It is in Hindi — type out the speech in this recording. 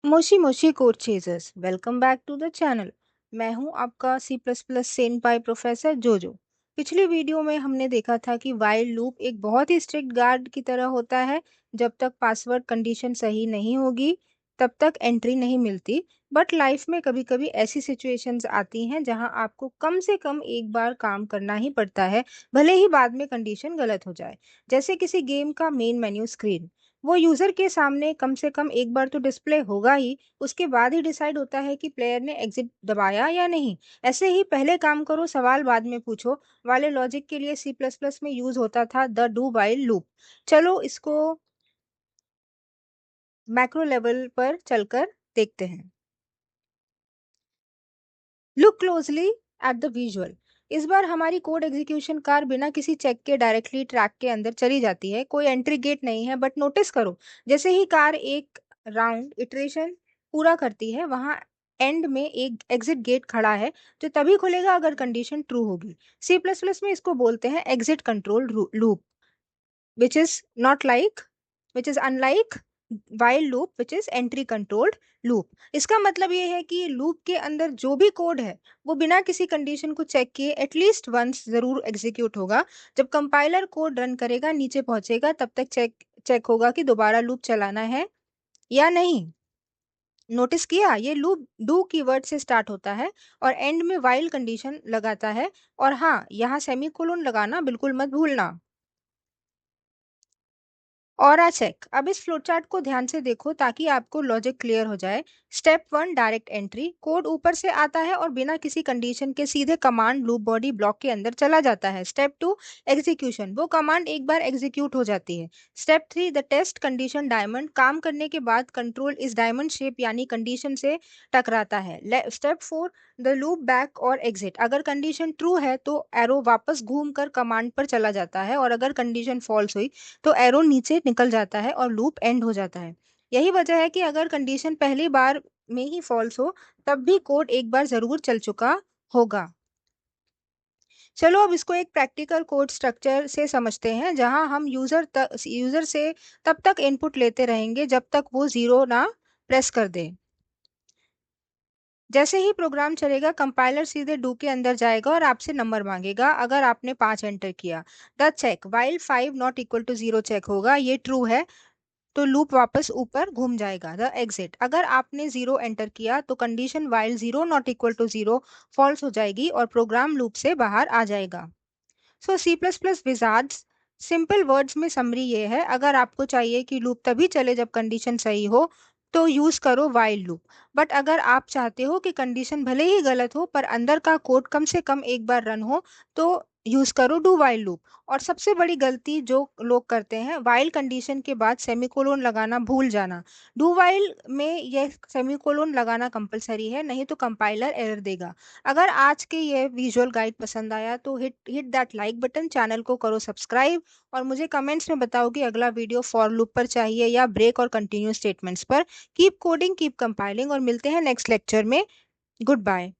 मोशी मोशी code chasers welcome back to the channel. मैं हूं आपका C plus plus senpai professor Jojo. पिछली वीडियो में हमने देखा था कि वाइल लूप एक बहुत ही स्ट्रिक्ट गार्ड की तरह होता है। जब तक पासवर्ड कंडीशन सही नहीं होगी तब तक एंट्री नहीं मिलती। बट लाइफ में कभी कभी ऐसी सिचुएशंस आती हैं जहां आपको कम से कम एक बार काम करना ही पड़ता है, भले ही बाद में कंडीशन गलत हो जाए। जैसे किसी गेम का मेन मेन्यू स्क्रीन, वो यूजर के सामने कम से कम एक बार तो डिस्प्ले होगा ही, उसके बाद ही डिसाइड होता है कि प्लेयर ने एग्जिट दबाया या नहीं। ऐसे ही पहले काम करो, सवाल बाद में पूछो वाले लॉजिक के लिए सी प्लस प्लस में यूज होता था द डू वाइल लूप। चलो इसको मैक्रो लेवल पर चलकर देखते हैं। Look closely at the visual. इस बार हमारी कोड एग्जीक्यूशन कार बिना किसी चेक के डायरेक्टली ट्रैक के अंदर चली जाती है। कोई एंट्री गेट नहीं है, बट नोटिस करो, जैसे ही कार एक राउंड इटरेशन पूरा करती है वहां एंड में एक एग्जिट गेट खड़ा है, जो तभी खुलेगा अगर कंडीशन ट्रू होगी। सी प्लस प्लस में इसको बोलते हैं exit control loop, which is not like which is unlike while loop which is entry controlled loop। इसका मतलब ये है कि लूप के अंदर जो भी कोड है वो बिना किसी कंडीशन को चेक किए एटलीस्ट वंस जरूर एग्जीक्यूट होगा। जब कंपाइलर कोड रन करेगा, नीचे पहुंचेगा, तब तक चेक चेक होगा कि दोबारा लूप चलाना है या नहीं। नोटिस किया, ये लूप डू कीवर्ड से स्टार्ट होता है और एंड में वाइल कंडीशन लगाता है। और हाँ, यहाँ सेमीकोलन लगाना बिल्कुल मत भूलना। Aura check. अब इस फ्लोचार्ट को ध्यान से देखो ताकि आपको लॉजिक क्लियर हो जाए। Step one, direct entry. Code ऊपर से आता है और बिना किसी कंडीशन के सीधे कमांड लूप बॉडी ब्लॉक के अंदर चला जाता है। Step two, execution. वो कमांड एक बार एग्जीक्यूट हो जाती है। Step three, the test condition diamond. काम करने के बाद कंट्रोल इस डायमंड शेप यानी कंडीशन से टकराता है। Step four, the loop back और एग्जिट। अगर कंडीशन ट्रू है तो एरो वापस घूम कर कमांड पर चला जाता है, और अगर कंडीशन फॉल्स हुई तो एरो नीचे निकल जाता है और लूप एंड हो जाता है। यही वजह है कि अगर कंडीशन पहली बार में ही फॉल्स हो तब भी कोड एक बार जरूर चल चुका होगा। चलो अब इसको एक प्रैक्टिकल कोड स्ट्रक्चर से समझते हैं, जहां हम यूजर से तब तक इनपुट लेते रहेंगे जब तक वो जीरो ना प्रेस कर दे। जैसे ही प्रोग्राम चलेगा, कंपाइलर सीधे डू के अंदर जाएगा और आपसे नंबर मांगेगा। अगर आपने 5 एंटर किया, the check while 5 not equal to 0 check होगा, ये ट्रू है तो लूप वापस ऊपर घूम जाएगा। द एग्जिट, अगर आपने 0 एंटर किया तो condition while 0 not equal to 0 false हो जाएगी और प्रोग्राम लूप से बाहर आ जाएगा। So C plus plus wizards simple words में समरी ये है, अगर आपको चाहिए कि लूप तभी चले जब कंडीशन सही हो तो यूज करो वाइल लूप। बट अगर आप चाहते हो कि कंडीशन भले ही गलत हो पर अंदर का कोड कम से कम एक बार रन हो, तो यूज करो डू वाइल लूप। और सबसे बड़ी गलती जो लोग करते हैं, वाइल कंडीशन के बाद सेमीकोलन लगाना भूल जाना। डू वाइल में यह सेमीकोलन लगाना कंपलसरी है, नहीं तो कंपाइलर एरर देगा। अगर आज के ये विजुअल गाइड पसंद आया तो hit hit that like button, channel को करो सब्सक्राइब, और मुझे कमेंट्स में बताओ कि अगला वीडियो फॉर लूप पर चाहिए या ब्रेक और कंटिन्यू स्टेटमेंट्स पर। कीप कोडिंग, कीप कंपाइलिंग, और मिलते हैं नेक्स्ट लेक्चर में। Good bye.